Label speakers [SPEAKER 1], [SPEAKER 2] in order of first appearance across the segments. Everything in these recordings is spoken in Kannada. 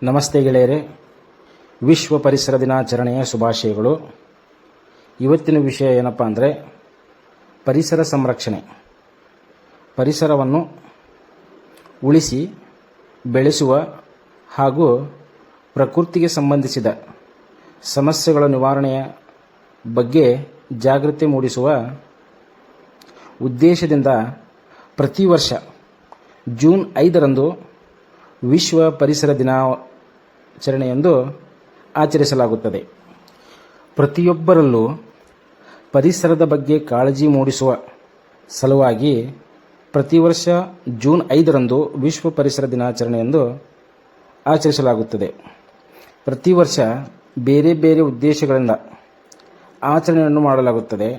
[SPEAKER 1] ನಮಸ್ತೆ ಗೆಳೆಯರೆ, ವಿಶ್ವ ಪರಿಸರ ದಿನಾಚರಣೆಯ ಶುಭಾಶಯಗಳು. ಇವತ್ತಿನ ವಿಷಯ ಏನಪ್ಪ ಅಂದರೆ ಪರಿಸರ ಸಂರಕ್ಷಣೆ. ಪರಿಸರವನ್ನು ಉಳಿಸಿ ಬೆಳೆಸುವ ಹಾಗೂ ಪ್ರಕೃತಿಗೆ ಸಂಬಂಧಿಸಿದ ಸಮಸ್ಯೆಗಳ ನಿವಾರಣೆಯ ಬಗ್ಗೆ ಜಾಗೃತಿ ಮೂಡಿಸುವ ಉದ್ದೇಶದಿಂದ ಪ್ರತಿ ವರ್ಷ ಜೂನ್ 5ರಂದು ವಿಶ್ವ ಪರಿಸರ ದಿನಾಚರಣೆಯೆಂದು ಆಚರಿಸಲಾಗುತ್ತದೆ. ಪ್ರತಿಯೊಬ್ಬರಲ್ಲೂ ಪರಿಸರದ ಬಗ್ಗೆ ಕಾಳಜಿ ಮೂಡಿಸುವ ಸಲುವಾಗಿ ಪ್ರತಿ ವರ್ಷ ಜೂನ್ 5ರಂದು ವಿಶ್ವ ಪರಿಸರ ದಿನಾಚರಣೆಯೆಂದು ಆಚರಿಸಲಾಗುತ್ತದೆ. ಪ್ರತಿ ವರ್ಷ ಬೇರೆ ಬೇರೆ ಉದ್ದೇಶಗಳಿಂದ ಆಚರಣೆಯನ್ನು ಮಾಡಲಾಗುತ್ತದೆ.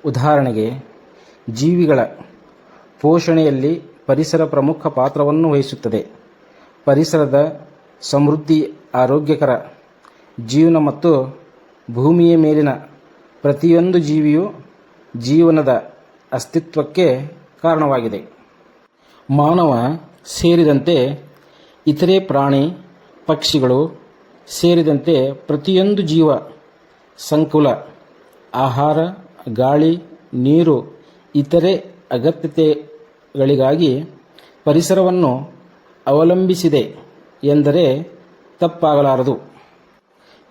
[SPEAKER 1] ಉದಾಹರಣೆಗೆ, ಜೀವಿಗಳ ಪೋಷಣೆಯಲ್ಲಿ ಪರಿಸರ ಪ್ರಮುಖ ಪಾತ್ರವನ್ನು ವಹಿಸುತ್ತದೆ. ಪರಿಸರದ ಸಮೃದ್ಧಿ ಆರೋಗ್ಯಕರ ಜೀವನ ಮತ್ತು ಭೂಮಿಯ ಮೇಲಿನ ಪ್ರತಿಯೊಂದು ಜೀವಿಯು ಜೀವನದ ಅಸ್ತಿತ್ವಕ್ಕೆ ಕಾರಣವಾಗಿದೆ. ಮಾನವ ಸೇರಿದಂತೆ ಇತರೆ ಪ್ರಾಣಿ ಪಕ್ಷಿಗಳು ಸೇರಿದಂತೆ ಪ್ರತಿಯೊಂದು ಜೀವ ಸಂಕುಲ ಆಹಾರ, ಗಾಳಿ, ನೀರು ಇತರೆ ಅಗತ್ಯತೆಗಳಿಗಾಗಿ ಪರಿಸರವನ್ನು ಅವಲಂಬಿಸಿದೆ ಎಂದರೆ ತಪ್ಪಾಗಲಾರದು.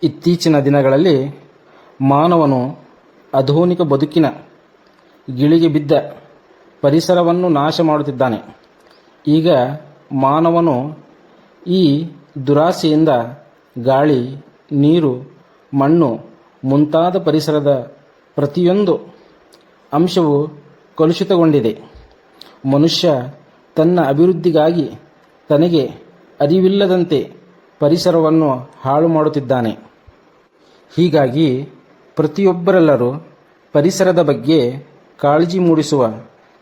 [SPEAKER 1] ಇತ್ತೀಚಿನ ದಿನಗಳಲ್ಲಿ ಮಾನವನು ಆಧುನಿಕ ಬದುಕಿನ ಗಿಳಿಗೆ ಬಿದ್ದ ಪರಿಸರವನ್ನು ನಾಶ ಮಾಡುತ್ತಿದ್ದಾನೆ. ಈಗ ಮಾನವನು ಈ ದುರಾಸೆಯಿಂದ ಗಾಳಿ, ನೀರು, ಮಣ್ಣು ಮುಂತಾದ ಪರಿಸರದ ಪ್ರತಿಯೊಂದು ಅಂಶವು ಕಲುಷಿತಗೊಂಡಿದೆ. ಮನುಷ್ಯ ತನ್ನ ಅಭಿವೃದ್ಧಿಗಾಗಿ ತನಗೆ ಅರಿವಿಲ್ಲದಂತೆ ಪರಿಸರವನ್ನು ಹಾಳು ಮಾಡುತ್ತಿದ್ದಾನೆ. ಹೀಗಾಗಿ ಪ್ರತಿಯೊಬ್ಬರೆಲ್ಲರೂ ಪರಿಸರದ ಬಗ್ಗೆ ಕಾಳಜಿ ಮೂಡಿಸುವ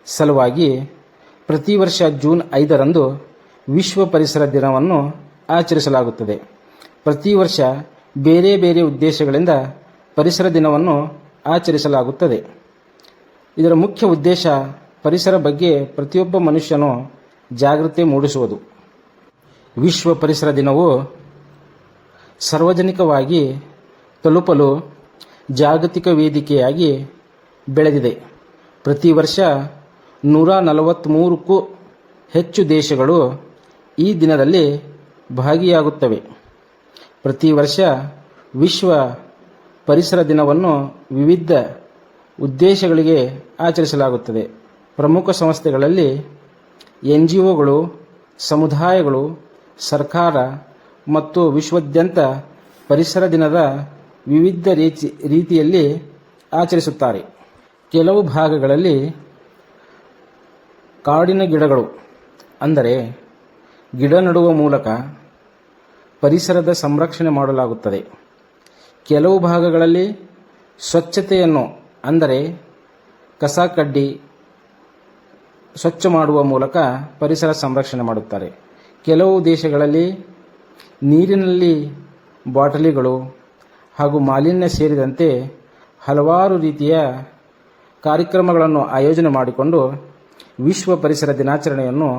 [SPEAKER 1] ಸಲುವಾಗಿ ಪ್ರತಿ ವರ್ಷ ಜೂನ್ 5ರಂದು ವಿಶ್ವ ಪರಿಸರ ದಿನವನ್ನು ಆಚರಿಸಲಾಗುತ್ತದೆ. ಪ್ರತಿ ವರ್ಷ ಬೇರೆ ಬೇರೆ ಉದ್ದೇಶಗಳಿಂದ ಪರಿಸರ ದಿನವನ್ನು ಆಚರಿಸಲಾಗುತ್ತದೆ. ಇದರ ಮುಖ್ಯ ಉದ್ದೇಶ ಪರಿಸರ ಬಗ್ಗೆ ಪ್ರತಿಯೊಬ್ಬ ಮನುಷ್ಯನು ಜಾಗೃತಿ ಮೂಡಿಸುವುದು. ವಿಶ್ವ ಪರಿಸರ ದಿನವು ಸಾರ್ವಜನಿಕವಾಗಿ ತಲುಪಲು ಜಾಗತಿಕ ವೇದಿಕೆಯಾಗಿ ಬೆಳೆದಿದೆ. ಪ್ರತಿ ವರ್ಷ 143ಕ್ಕೂ ಹೆಚ್ಚು ದೇಶಗಳು ಈ ದಿನದಲ್ಲಿ ಭಾಗಿಯಾಗುತ್ತವೆ. ಪ್ರತಿ ವರ್ಷ ವಿಶ್ವ ಪರಿಸರ ದಿನವನ್ನು ವಿವಿಧ ಉದ್ದೇಶಗಳಿಗೆ ಆಚರಿಸಲಾಗುತ್ತದೆ. ಪ್ರಮುಖ ಸಂಸ್ಥೆಗಳಲ್ಲಿ NGOಗಳು, ಸಮುದಾಯಗಳು, ಸರ್ಕಾರ ಮತ್ತು ವಿಶ್ವಾದ್ಯಂತ ಪರಿಸರ ದಿನದ ವಿವಿಧ ರೀತಿಯಲ್ಲಿ ಆಚರಿಸುತ್ತಾರೆ. ಕೆಲವು ಭಾಗಗಳಲ್ಲಿ ಕಾಡಿನ ಗಿಡಗಳು ಅಂದರೆ ಗಿಡ ನೆಡುವ ಮೂಲಕ ಪರಿಸರದ ಸಂರಕ್ಷಣೆ ಮಾಡಲಾಗುತ್ತದೆ. ಕೆಲವು ಭಾಗಗಳಲ್ಲಿ ಸ್ವಚ್ಛತೆಯನ್ನು ಅಂದರೆ ಕಸ ಕಡ್ಡಿ ಸ್ವಚ್ಛ ಮಾಡುವ ಮೂಲಕ ಪರಿಸರ ಸಂರಕ್ಷಣೆ ಮಾಡುತ್ತಾರೆ. ಕೆಲವು ದೇಶಗಳಲ್ಲಿ ನೀರಿನಲ್ಲಿ ಬಾಟಲಿಗಳು ಹಾಗೂ ಮಾಲಿನ್ಯ ಸೇರಿದಂತೆ ಹಲವಾರು ರೀತಿಯ ಕಾರ್ಯಕ್ರಮಗಳನ್ನು ಆಯೋಜನೆ ಮಾಡಿಕೊಂಡು ವಿಶ್ವ ಪರಿಸರ ದಿನಾಚರಣೆಯನ್ನು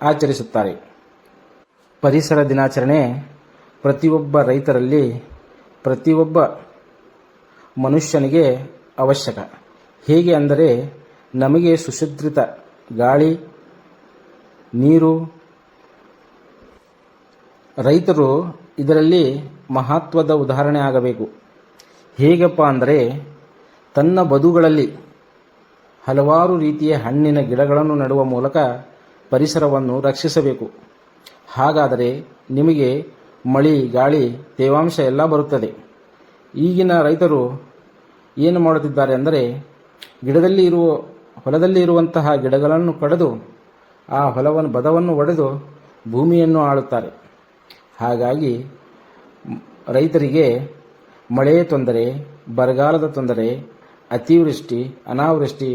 [SPEAKER 1] ಆಚರಿಸುತ್ತಾರೆ. ಪರಿಸರ ದಿನಾಚರಣೆ ಪ್ರತಿಯೊಬ್ಬ ರೈತರಲ್ಲಿ ಪ್ರತಿಯೊಬ್ಬ ಮನುಷ್ಯನಿಗೆ ಅವಶ್ಯಕ. ಹೇಗೆ ಅಂದರೆ ನಮಗೆ ಸುಸಂಸ್ಕೃತ ಗಾಳಿ, ನೀರು, ರೈತರು ಇದರಲ್ಲಿ ಮಹತ್ವದ ಉದಾಹರಣೆ ಆಗಬೇಕು. ಹೇಗಪ್ಪ ಅಂದರೆ ತನ್ನ ಬದುಗಳಲ್ಲಿ ಹಲವಾರು ರೀತಿಯ ಹಣ್ಣಿನ ಗಿಡಗಳನ್ನು ನೆಡುವ ಮೂಲಕ ಪರಿಸರವನ್ನು ರಕ್ಷಿಸಬೇಕು. ಹಾಗಾದರೆ ನಿಮಗೆ ಮಳೆ, ಗಾಳಿ, ತೇವಾಂಶ ಎಲ್ಲ ಬರುತ್ತದೆ. ಈಗಿನ ರೈತರು ಏನು ಮಾಡುತ್ತಿದ್ದಾರೆ ಅಂದರೆ ಹೊಲದಲ್ಲಿ ಇರುವಂತಹ ಗಿಡಗಳನ್ನು ಕಡಿದು ಆ ಬದವನ್ನು ಒಡೆದು ಭೂಮಿಯನ್ನು ಆಳುತ್ತಾರೆ. ಹಾಗಾಗಿ ರೈತರಿಗೆ ಮಳೆಯ ತೊಂದರೆ, ಬರಗಾಲದ ತೊಂದರೆ, ಅತಿವೃಷ್ಟಿ, ಅನಾವೃಷ್ಟಿ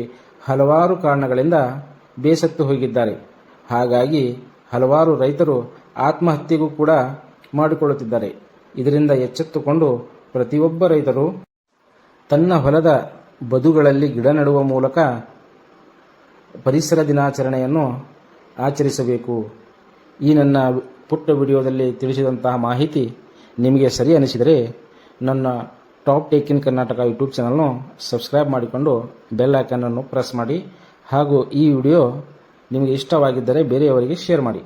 [SPEAKER 1] ಹಲವಾರು ಕಾರಣಗಳಿಂದ ಬೇಸತ್ತು ಹೋಗಿದ್ದಾರೆ. ಹಾಗಾಗಿ ಹಲವಾರು ರೈತರು ಆತ್ಮಹತ್ಯೆಗೂ ಕೂಡ ಮಾಡಿಕೊಳ್ಳುತ್ತಿದ್ದಾರೆ. ಇದರಿಂದ ಎಚ್ಚೆತ್ತುಕೊಂಡು ಪ್ರತಿಯೊಬ್ಬ ರೈತರು ತನ್ನ ಹೊಲದ ಬದುಗಳಲ್ಲಿ ಗಿಡ ನೆಡುವ ಮೂಲಕ ಪರಿಸರ ದಿನಾಚರಣೆಯನ್ನು ಆಚರಿಸಬೇಕು. ಈ ನನ್ನ ಪುಟ್ಟ ವಿಡಿಯೋದಲ್ಲಿ ತಿಳಿಸಿದಂತಹ ಮಾಹಿತಿ ನಿಮಗೆ ಸರಿ ಅನಿಸಿದರೆ ನನ್ನ top tech in Karnataka YouTube ಚಾನಲ್ನು ಸಬ್ಸ್ಕ್ರೈಬ್ ಮಾಡಿಕೊಂಡು ಬೆಲ್ ಐಕಾನನ್ನು ಪ್ರೆಸ್ ಮಾಡಿ ಹಾಗೂ ಈ ವಿಡಿಯೋ ನಿಮಗೆ ಇಷ್ಟವಾಗಿದ್ದರೆ ಬೇರೆಯವರಿಗೆ ಶೇರ್ ಮಾಡಿ.